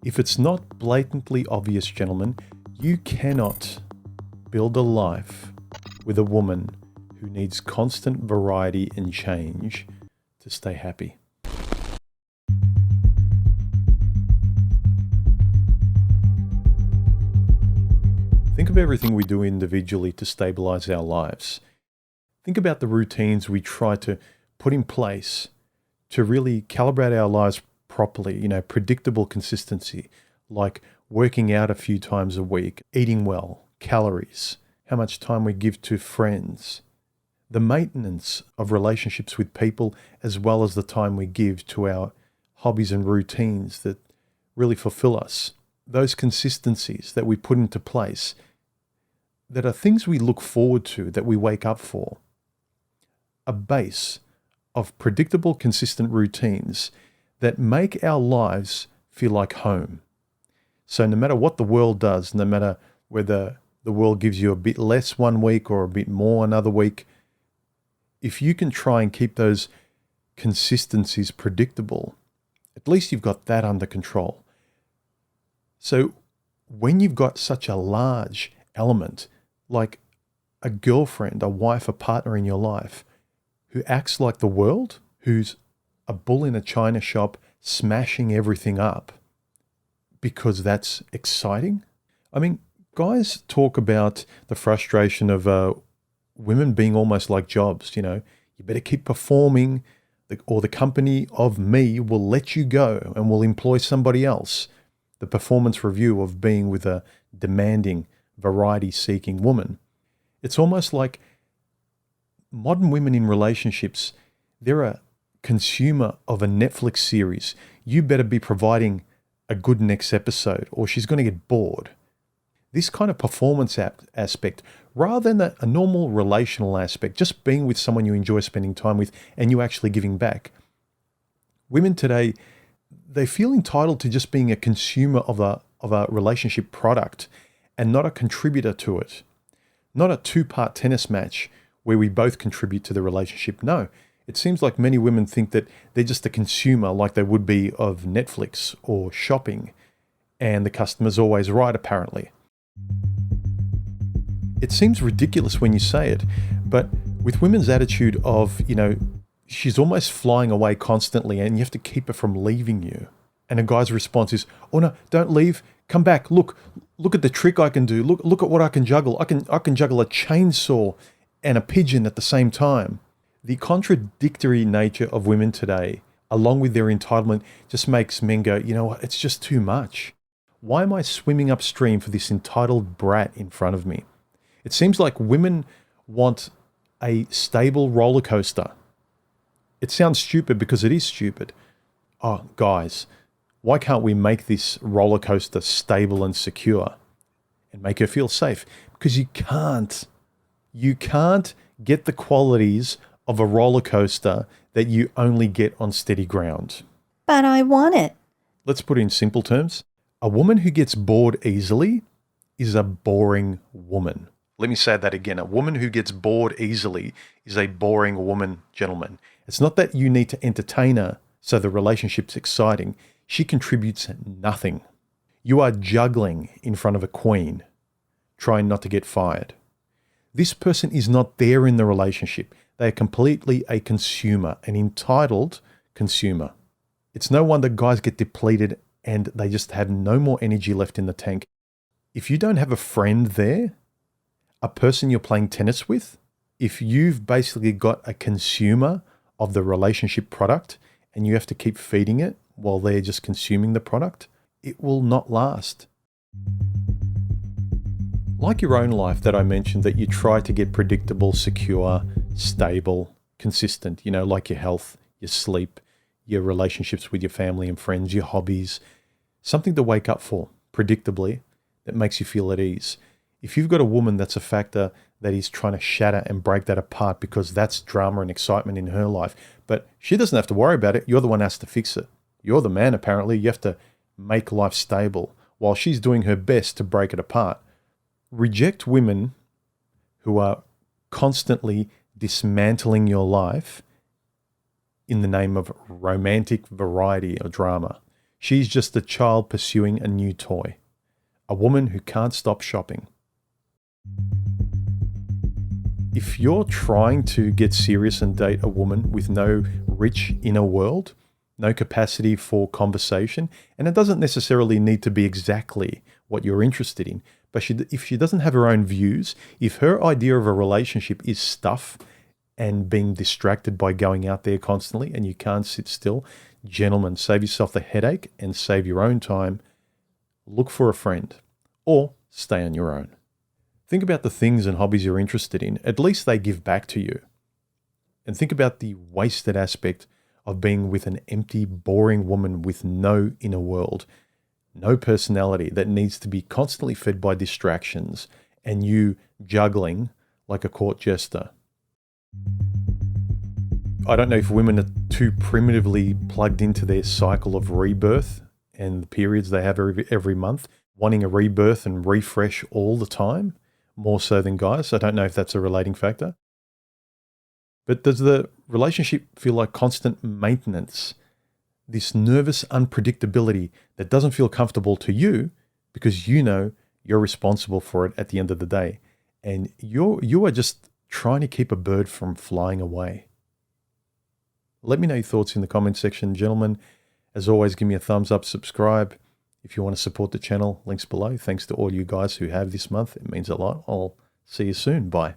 If it's not blatantly obvious, gentlemen, you cannot build a life with a woman who needs constant variety and change to stay happy. Think of everything we do individually to stabilize our lives. Think about the routines we try to put in place to really calibrate our lives properly, predictable consistency, like working out a few times a week, eating well, calories, how much time we give to friends, the maintenance of relationships with people, as well as the time we give to our hobbies and routines that really fulfill us. Those consistencies that we put into place that are things we look forward to, that we wake up for. A base of predictable, consistent routines that make our lives feel like home. So no matter what the world does, no matter whether the world gives you a bit less one week or a bit more another week, if you can try and keep those consistencies predictable, at least you've got that under control. So when you've got such a large element, like a girlfriend, a wife, a partner in your life, who acts like the world, who's a bull in a china shop, smashing everything up because that's exciting. I mean, guys talk about the frustration of women being almost like jobs. You better keep performing or the company of me will let you go and will employ somebody else. The performance review of being with a demanding, variety-seeking woman. It's almost like modern women in relationships, they're a consumer of a Netflix series. You better be providing a good next episode or she's going to get bored. This kind of performance aspect, rather than a normal relational aspect, just being with someone you enjoy spending time with and you actually giving back. Women today, they feel entitled to just being a consumer of a relationship product and not a contributor to it. Not a two-part tennis match where we both contribute to the relationship. No, it seems like many women think that they're just a consumer like they would be of Netflix or shopping, and the customer's always right, apparently. It seems ridiculous when you say it, but with women's attitude of, she's almost flying away constantly and you have to keep her from leaving you. And a guy's response is, oh no, don't leave, come back, look at the trick I can do, look at what I can juggle. I can juggle a chainsaw and a pigeon at the same time. The contradictory nature of women today, along with their entitlement, just makes men go, you know what, it's just too much. Why am I swimming upstream for this entitled brat in front of me? It seems like women want a stable roller coaster. It sounds stupid because it is stupid. Oh, guys, why can't we make this roller coaster stable and secure and make her feel safe? Because you can't. You can't get the qualities of a roller coaster that you only get on steady ground. But I want it. Let's put it in simple terms. A woman who gets bored easily is a boring woman. Let me say that again. A woman who gets bored easily is a boring woman, gentlemen. It's not that you need to entertain her so the relationship's exciting. She contributes nothing. You are juggling in front of a queen, trying not to get fired. This person is not there in the relationship. They are completely a consumer, an entitled consumer. It's no wonder guys get depleted and they just have no more energy left in the tank. If you don't have a friend there, a person you're playing tennis with, if you've basically got a consumer of the relationship product and you have to keep feeding it while they're just consuming the product, it will not last. Like your own life that I mentioned, that you try to get predictable, secure, stable, consistent, like your health, your sleep, your relationships with your family and friends, your hobbies, something to wake up for predictably that makes you feel at ease. If you've got a woman that's a factor that is trying to shatter and break that apart because that's drama and excitement in her life, but she doesn't have to worry about it, you're the one who has to fix it. You're the man, apparently. You have to make life stable while she's doing her best to break it apart. Reject women who are constantly dismantling your life in the name of romantic variety or drama. She's just a child pursuing a new toy. A woman who can't stop shopping. If you're trying to get serious and date a woman with no rich inner world, no capacity for conversation, and it doesn't necessarily need to be exactly what you're interested in, but if she doesn't have her own views, if her idea of a relationship is stuff and being distracted by going out there constantly and you can't sit still, gentlemen, save yourself the headache and save your own time. Look for a friend or stay on your own. Think about the things and hobbies you're interested in. At least they give back to you. And think about the wasted aspect of being with an empty, boring woman with no inner world, no personality, that needs to be constantly fed by distractions and you juggling like a court jester. I don't know if women are too primitively plugged into their cycle of rebirth and the periods they have every month, wanting a rebirth and refresh all the time, more so than guys. I don't know if that's a relating factor. But does the relationship feel like constant maintenance? This nervous unpredictability that doesn't feel comfortable to you because you know you're responsible for it at the end of the day. And you are just trying to keep a bird from flying away. Let me know your thoughts in the comment section, gentlemen. As always, give me a thumbs up, subscribe. If you want to support the channel, links below. Thanks to all you guys who have this month. It means a lot. I'll see you soon. Bye.